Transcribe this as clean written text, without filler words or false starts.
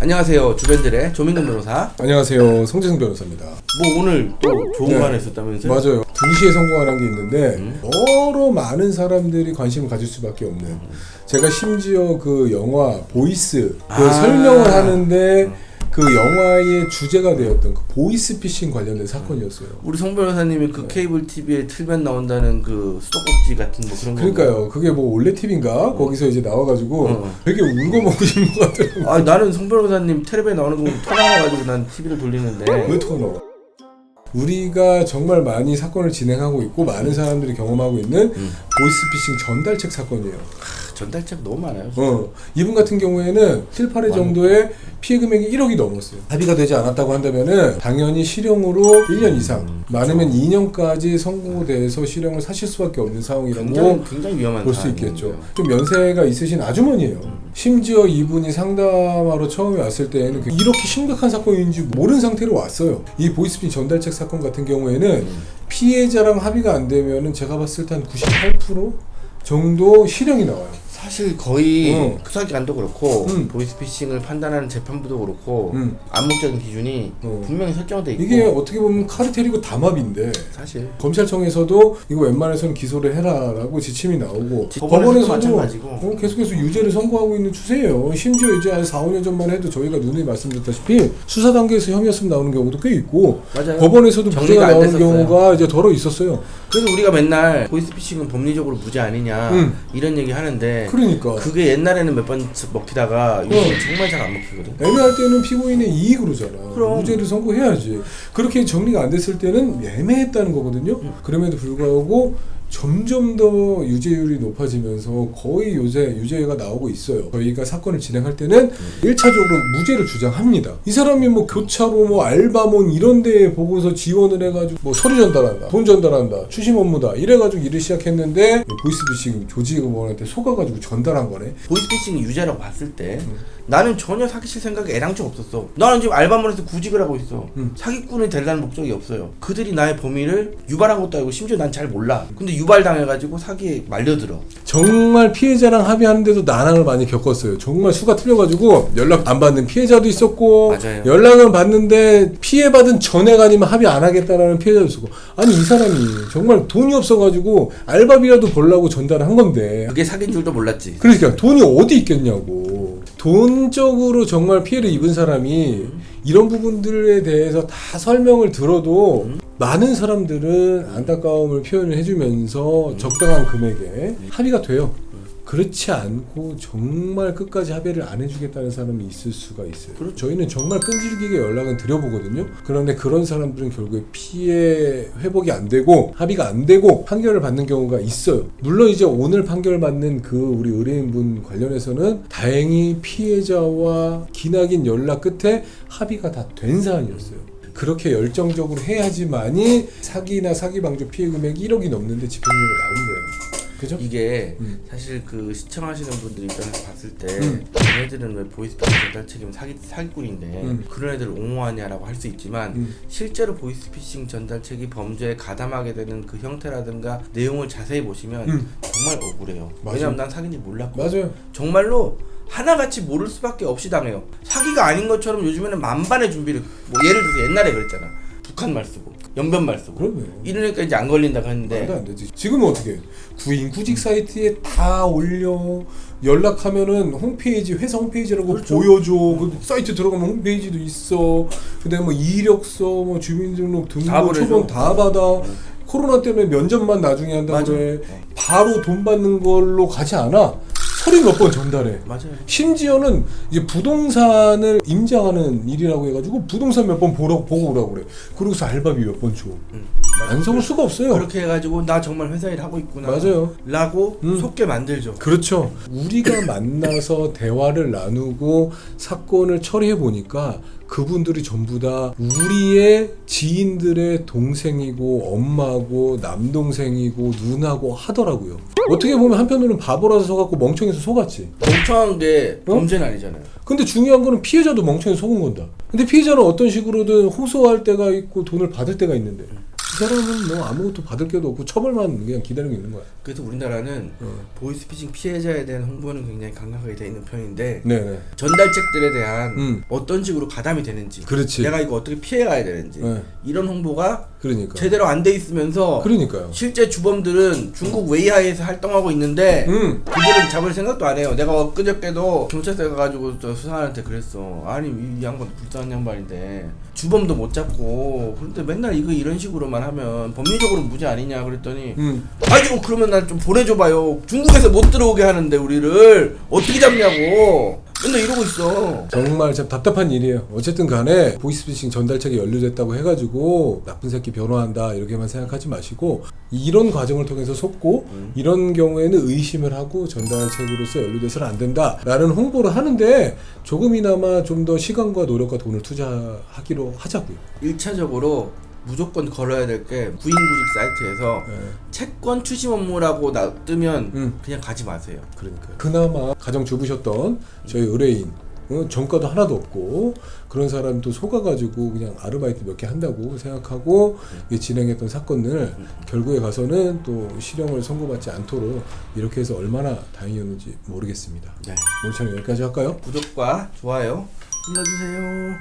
안녕하세요. 주변들의 조민근 변호사. 안녕하세요. 송재승 변호사입니다. 뭐 오늘 또 좋은 거 하나 있었다면서요? 맞아요. 2시에 성공하는 게 있는데 여러 많은 사람들이 관심을 가질 수밖에 없는, 제가 심지어 그 영화 보이스 설명을 하는데 그 영화의 주제가 되었던 그 보이스피싱 관련된 사건이었어요. 우리 송 변호사님이 그 케이블 TV에 틀면 나온다는 그 수도꼭지 같은 뭐 그런 거. 그러니까요. 그게 뭐 올레 TV인가? 거기서 이제 나와가지고 되게 울고 먹고 싶은 것 같더라고요. 아, 나는 송 변호사님 텔레비에 나오는 거 토 나와가지고 난 TV를 돌리는데. 왜 토가 나와? 우리가 정말 많이 사건을 진행하고 있고 많은 사람들이 경험하고 있는 보이스피싱 전달책 사건이에요. 전달책 너무 많아요. 이분 같은 경우에는 7, 8회 정도의 피해 금액이 1억이 넘었어요. 합의가 되지 않았다고 한다면은 당연히 실형으로 1년 이상, 많으면 2년까지 선고돼서 실형을 사실 수밖에 없는 상황이라고 굉장히 위험한 볼 수 있겠죠. 좀 연세가 있으신 아주머니예요. 심지어 이분이 상담하러 처음에 왔을 때에는 이렇게 심각한 사건인지 모르는 상태로 왔어요. 이 보이스피싱 전달책 사건 같은 경우에는 피해자랑 합의가 안 되면은 제가 봤을 때 한 98% 정도 실형이 나와요. 사실 거의 수사기관도 그렇고 보이스피싱을 판단하는 재판부도 그렇고 암묵적인 기준이 분명히 설정돼 있고, 이게 어떻게 보면 카르텔이고 담합인데 사실 검찰청에서도 이거 웬만해서는 기소를 해라라고 지침이 나오고 법원에서도 법원에서도 계속해서 유죄를 선고하고 있는 추세예요. 심지어 이제 한 4, 5년 전만 해도 저희가 누누이 말씀드렸다시피 수사 단계에서 혐의였으면 나오는 경우도 꽤 있고, 맞아요. 법원에서도 무죄가 나오는 경우가 이제 덜어 있었어요. 그래서 우리가 맨날 보이스피싱은 법리적으로 무죄 아니냐 이런 얘기 하는데, 그러니까 그게 옛날에는 몇 번 먹히다가 요즘 정말 잘 안 먹히거든. 애매할 때는 피고인의 이익으로잖아. 그럼. 무죄를 선고해야지. 그렇게 정리가 안 됐을 때는 애매했다는 거거든요. 그럼에도 불구하고 점점 더 유죄율이 높아지면서 거의 요새 유죄가 나오고 있어요. 저희가 사건을 진행할 때는 1차적으로 무죄를 주장합니다. 이 사람이 뭐 교차로 뭐 알바몬 이런 데에 보고서 지원을 해가지고 뭐 서류 전달한다, 돈 전달한다, 추심 업무다 이래가지고 일을 시작했는데 보이스피싱 조직원한테 속아가지고 전달한 거네. 보이스피싱이 유죄라고 봤을 때 나는 전혀 사기칠 생각이 애당초 없었어. 나는 지금 알바몬에서 구직을 하고 있어. 사기꾼이 되려는 목적이 없어요. 그들이 나의 범위를 유발한 것도 아니고 심지어 난 잘 몰라. 근데 유발당해가지고 사기에 말려들어. 정말 피해자랑 합의하는데도 난항을 많이 겪었어요. 정말 수가 틀려가지고 연락 안 받는 피해자도 있었고, 맞아요. 연락을 받는데 피해받은 전액 아니면 합의 안 하겠다라는 피해자도 있었고. 아니 이 사람이 정말 돈이 없어가지고 알바비라도 벌라고 전달을 한 건데 그게 사기인 줄도 몰랐지. 그러니까 돈이 어디 있겠냐고. 돈적으로 정말 피해를 입은 사람이 이런 부분들에 대해서 다 설명을 들어도 많은 사람들은 안타까움을 표현을 해주면서 적당한 금액에 합의가 돼요. 그렇지 않고 정말 끝까지 합의를 안 해주겠다는 사람이 있을 수가 있어요. 그렇죠. 저희는 정말 끈질기게 연락은 드려보거든요. 그런데 그런 사람들은 결국에 피해 회복이 안 되고 합의가 안 되고 판결을 받는 경우가 있어요. 물론 이제 오늘 판결 받는 그 우리 의뢰인분 관련해서는 다행히 피해자와 기나긴 연락 끝에 합의가 다 된 사안이었어요. 그렇게 열정적으로 해야지만이 사기나 사기 방조 피해 금액이 1억이 넘는데 집행유예가 나오는 거예요. 그죠? 이게 사실 그 시청하시는 분들 입장에서 봤을 때 얘네들은 왜 보이스피싱 전달 책임은 사기꾼인데 그런 애들을 옹호하냐라고 할 수 있지만 실제로 보이스피싱 전달 책이 범죄에 가담하게 되는 그 형태라든가 내용을 자세히 보시면 정말 억울해요. 맞아요. 왜냐면 난 사기인지 몰랐고 맞아요. 정말로 하나같이 모를 수밖에 없이 당해요. 사기가 아닌 것처럼 요즘에는 만반의 준비를, 뭐 예를 들어서 옛날에 그랬잖아. 북한 말 쓰고 연변 말 쓰고 그러네. 이러니까 이제 안 걸린다고 했는데 말도 안 되지. 지금은 어떻게 구직 사이트에 다 올려, 연락하면은 홈페이지, 회사 홈페이지라고 그렇죠. 보여줘. 그 사이트 들어가면 홈페이지도 있어. 그다음에 뭐 이력서, 뭐 주민등록 등본, 초본 다 받아. 코로나 때문에 면접만 나중에 한다고 그래. 바로 돈 받는 걸로 가지 않아. 서류 몇 번 전달해. 맞아요. 심지어는 이제 부동산을 임장하는 일이라고 해가지고 부동산 몇 번 보고 오라고 그래. 그러고서 알바비 몇 번 줘. 안 속을 수가 없어요. 그렇게 해가지고 나 정말 회사 일 하고 있구나. 맞아요. 라고 속게 만들죠. 그렇죠. 우리가 만나서 대화를 나누고 사건을 처리해 보니까 그분들이 전부 다 우리의 지인들의 동생이고 엄마고 남동생이고 누나고 하더라고요. 어떻게 보면 한편으로는 바보라서 속았고 멍청해서 속았지. 멍청한 게 범죄는 아니잖아요. 근데 중요한 거는 피해자도 멍청해서 속은 건다. 근데 피해자는 어떤 식으로든 호소할 때가 있고 돈을 받을 때가 있는데 이 사람은 뭐 아무것도 받을 게도 없고 처벌만 그냥 기다리고 있는 거야. 그래서 우리나라는 보이스피싱 피해자에 대한 홍보는 굉장히 강력하게 돼 있는 편인데 네네. 전달책들에 대한 어떤 식으로 가담이 되는지, 그렇지. 내가 이거 어떻게 피해가야 되는지 네. 이런 홍보가 그러니까. 제대로 안 돼 있으면서 그러니까요. 실제 주범들은 중국 웨이하이에서 활동하고 있는데 그들은 잡을 생각도 안 해요. 내가 엊그저께도 경찰서에 가가지고 저 수사관한테 그랬어. 아니 이 양반 불쌍한 양반인데 주범도 못 잡고 그런데 맨날 이거 이런 식으로만 하면 법리적으로 무죄 아니냐 그랬더니 아니 그러면 난 좀 보내줘봐요. 중국에서 못 들어오게 하는데 우리를 어떻게 잡냐고 맨날 이러고 있어. 정말 참 답답한 일이에요. 어쨌든 간에 보이스피싱 전달책이 연루됐다고 해가지고 나쁜 새끼 변호한다 이렇게만 생각하지 마시고 이런 과정을 통해서 속고 이런 경우에는 의심을 하고 전달책으로서 연루돼서는 안 된다라는 홍보를 하는데 조금이나마 좀 더 시간과 노력과 돈을 투자하기로 하자고요. 1차적으로 무조건 걸어야 될 게 구인구직 사이트에서 채권 추심 업무라고 뜨면 그냥 가지 마세요. 그러니까 그나마 가정 주부셨던 저희 의뢰인 정가도 하나도 없고 그런 사람도 속아가지고 그냥 아르바이트 몇 개 한다고 생각하고 진행했던 사건을 결국에 가서는 또 실형을 선고받지 않도록 이렇게 해서 얼마나 다행이었는지 모르겠습니다. 네. 오늘 촬영 여기까지 할까요? 구독과 좋아요 눌러주세요.